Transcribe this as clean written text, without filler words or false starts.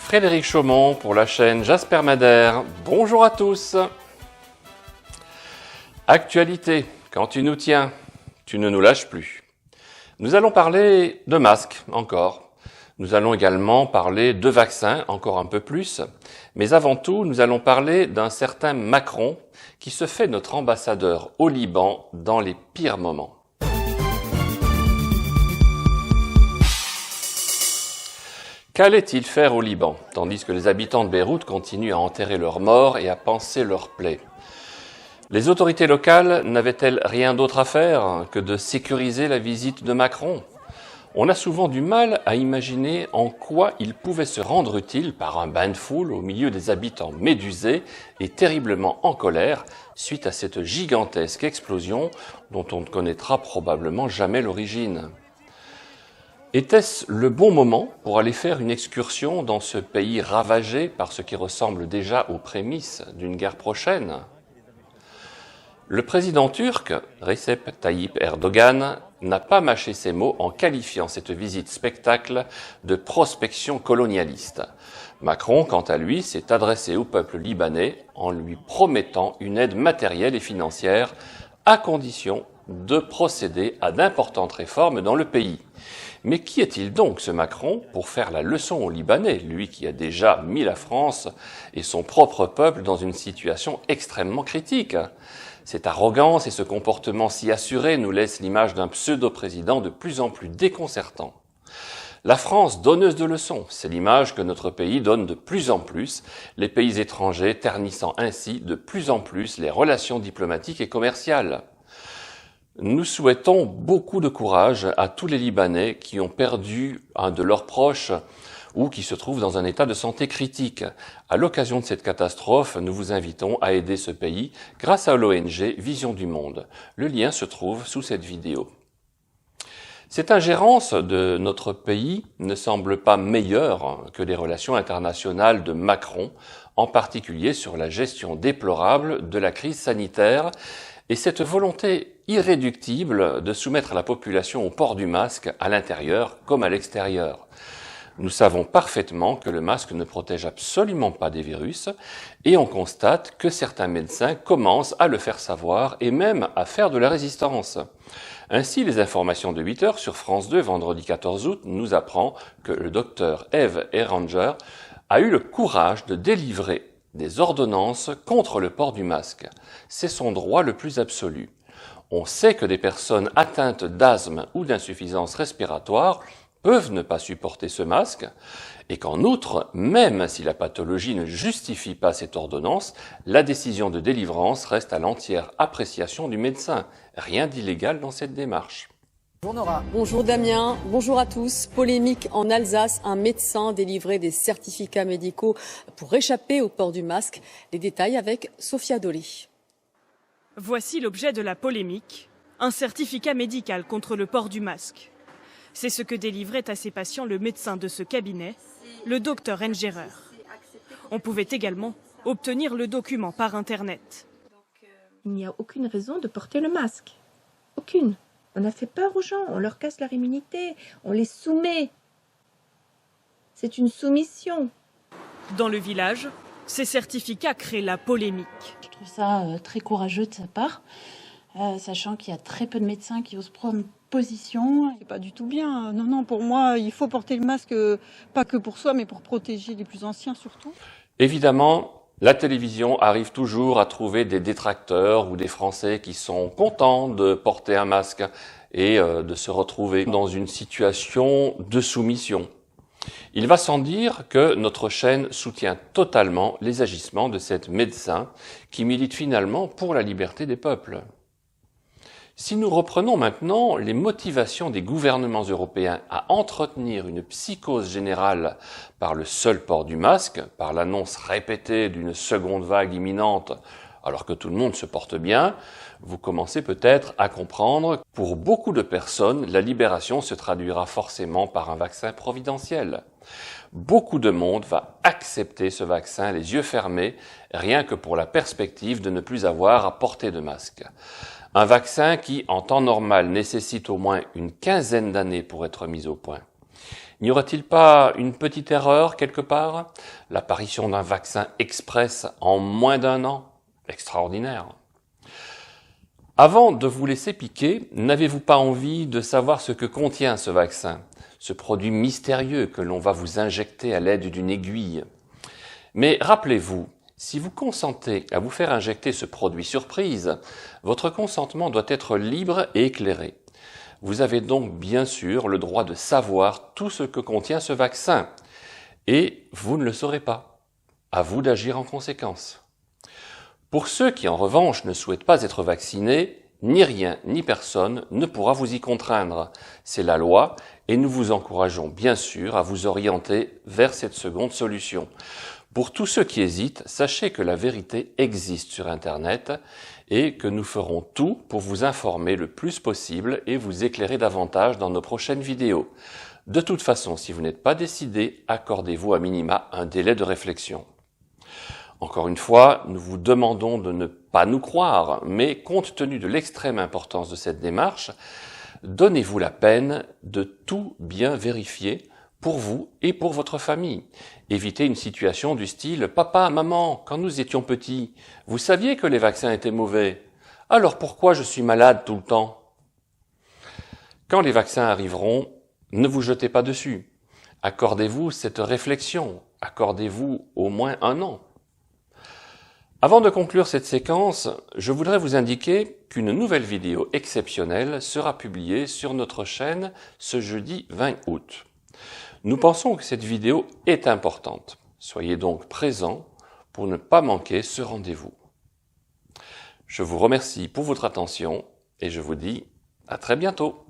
Frédéric Chaumont pour la chaîne Jasper Madère. Bonjour à tous. Actualité, quand tu nous tiens, tu ne nous lâches plus. Nous allons parler de masques encore. Nous allons également parler de vaccins encore un peu plus. Mais avant tout, nous allons parler d'un certain Macron qui se fait notre ambassadeur au Liban dans les pires moments. Qu'allait-il faire au Liban, tandis que les habitants de Beyrouth continuent à enterrer leurs morts et à panser leurs plaies? Les autorités locales n'avaient-elles rien d'autre à faire que de sécuriser la visite de Macron? On a souvent du mal à imaginer en quoi il pouvait se rendre utile par un bain de foule au milieu des habitants médusés et terriblement en colère suite à cette gigantesque explosion dont on ne connaîtra probablement jamais l'origine. Était-ce le bon moment pour aller faire une excursion dans ce pays ravagé par ce qui ressemble déjà aux prémices d'une guerre prochaine? Le président turc, Recep Tayyip Erdogan, n'a pas mâché ses mots en qualifiant cette visite spectacle de prospection colonialiste. Macron, quant à lui, s'est adressé au peuple libanais en lui promettant une aide matérielle et financière à condition de procéder à d'importantes réformes dans le pays. Mais qui est-il donc, ce Macron, pour faire la leçon aux Libanais, lui qui a déjà mis la France et son propre peuple dans une situation extrêmement critique? Cette arrogance et ce comportement si assuré nous laissent l'image d'un pseudo-président de plus en plus déconcertant. La France donneuse de leçons, c'est l'image que notre pays donne de plus en plus, les pays étrangers ternissant ainsi de plus en plus les relations diplomatiques et commerciales. Nous souhaitons beaucoup de courage à tous les Libanais qui ont perdu un de leurs proches ou qui se trouvent dans un état de santé critique. À l'occasion de cette catastrophe, nous vous invitons à aider ce pays grâce à l'ONG Vision du Monde. Le lien se trouve sous cette vidéo. Cette ingérence de notre pays ne semble pas meilleure que les relations internationales de Macron, en particulier sur la gestion déplorable de la crise sanitaire et cette volonté irréductible de soumettre la population au port du masque à l'intérieur comme à l'extérieur. Nous savons parfaitement que le masque ne protège absolument pas des virus et on constate que certains médecins commencent à le faire savoir et même à faire de la résistance. Ainsi, les informations de 8 heures sur France 2 vendredi 14 août nous apprend que le docteur Eve Eranger a eu le courage de délivrer des ordonnances contre le port du masque. C'est son droit le plus absolu. On sait que des personnes atteintes d'asthme ou d'insuffisance respiratoire peuvent ne pas supporter ce masque et qu'en outre, même si la pathologie ne justifie pas cette ordonnance, la décision de délivrance reste à l'entière appréciation du médecin. Rien d'illégal dans cette démarche. Bonjour Nora. Bonjour Damien, bonjour à tous. Polémique en Alsace, un médecin délivrait des certificats médicaux pour échapper au port du masque. Les détails avec Sophia Dolé. Voici l'objet de la polémique, un certificat médical contre le port du masque. C'est ce que délivrait à ses patients le médecin de ce cabinet, le docteur Engerer. On pouvait également obtenir le document par Internet. Il n'y a aucune raison de porter le masque. Aucune. On a fait peur aux gens, on leur casse leur immunité, on les soumet. C'est une soumission. Dans le village, ces certificats créent la polémique. Je trouve ça très courageux de sa part, sachant qu'il y a très peu de médecins qui osent prendre position. C'est pas du tout bien. Non, pour moi, il faut porter le masque, pas que pour soi, mais pour protéger les plus anciens surtout. Évidemment, la télévision arrive toujours à trouver des détracteurs ou des Français qui sont contents de porter un masque et de se retrouver dans une situation de soumission. Il va sans dire que notre chaîne soutient totalement les agissements de cet médecin qui milite finalement pour la liberté des peuples. Si nous reprenons maintenant les motivations des gouvernements européens à entretenir une psychose générale par le seul port du masque, par l'annonce répétée d'une seconde vague imminente, alors que tout le monde se porte bien, vous commencez peut-être à comprendre que pour beaucoup de personnes, la libération se traduira forcément par un vaccin providentiel. Beaucoup de monde va accepter ce vaccin les yeux fermés, rien que pour la perspective de ne plus avoir à porter de masque. Un vaccin qui, en temps normal, nécessite au moins une quinzaine d'années pour être mis au point. N'y aura-t-il pas une petite erreur quelque part? L'apparition d'un vaccin express en moins d'1 an? Extraordinaire. Avant de vous laisser piquer, n'avez-vous pas envie de savoir ce que contient ce vaccin, ce produit mystérieux que l'on va vous injecter à l'aide d'une aiguille? Mais rappelez-vous, si vous consentez à vous faire injecter ce produit surprise, votre consentement doit être libre et éclairé. Vous avez donc bien sûr le droit de savoir tout ce que contient ce vaccin, et vous ne le saurez pas. À vous d'agir en conséquence. Pour ceux qui en revanche ne souhaitent pas être vaccinés, ni rien ni personne ne pourra vous y contraindre. C'est la loi et nous vous encourageons bien sûr à vous orienter vers cette seconde solution. Pour tous ceux qui hésitent, sachez que la vérité existe sur Internet et que nous ferons tout pour vous informer le plus possible et vous éclairer davantage dans nos prochaines vidéos. De toute façon, si vous n'êtes pas décidé, accordez-vous à minima un délai de réflexion. Encore une fois, nous vous demandons de ne pas nous croire, mais compte tenu de l'extrême importance de cette démarche, donnez-vous la peine de tout bien vérifier pour vous et pour votre famille. Évitez une situation du style « Papa, maman, quand nous étions petits, vous saviez que les vaccins étaient mauvais. Alors pourquoi je suis malade tout le temps ?» Quand les vaccins arriveront, ne vous jetez pas dessus. Accordez-vous cette réflexion. Accordez-vous au moins 1 an. Avant de conclure cette séquence, je voudrais vous indiquer qu'une nouvelle vidéo exceptionnelle sera publiée sur notre chaîne ce jeudi 20 août. Nous pensons que cette vidéo est importante. Soyez donc présents pour ne pas manquer ce rendez-vous. Je vous remercie pour votre attention et je vous dis à très bientôt.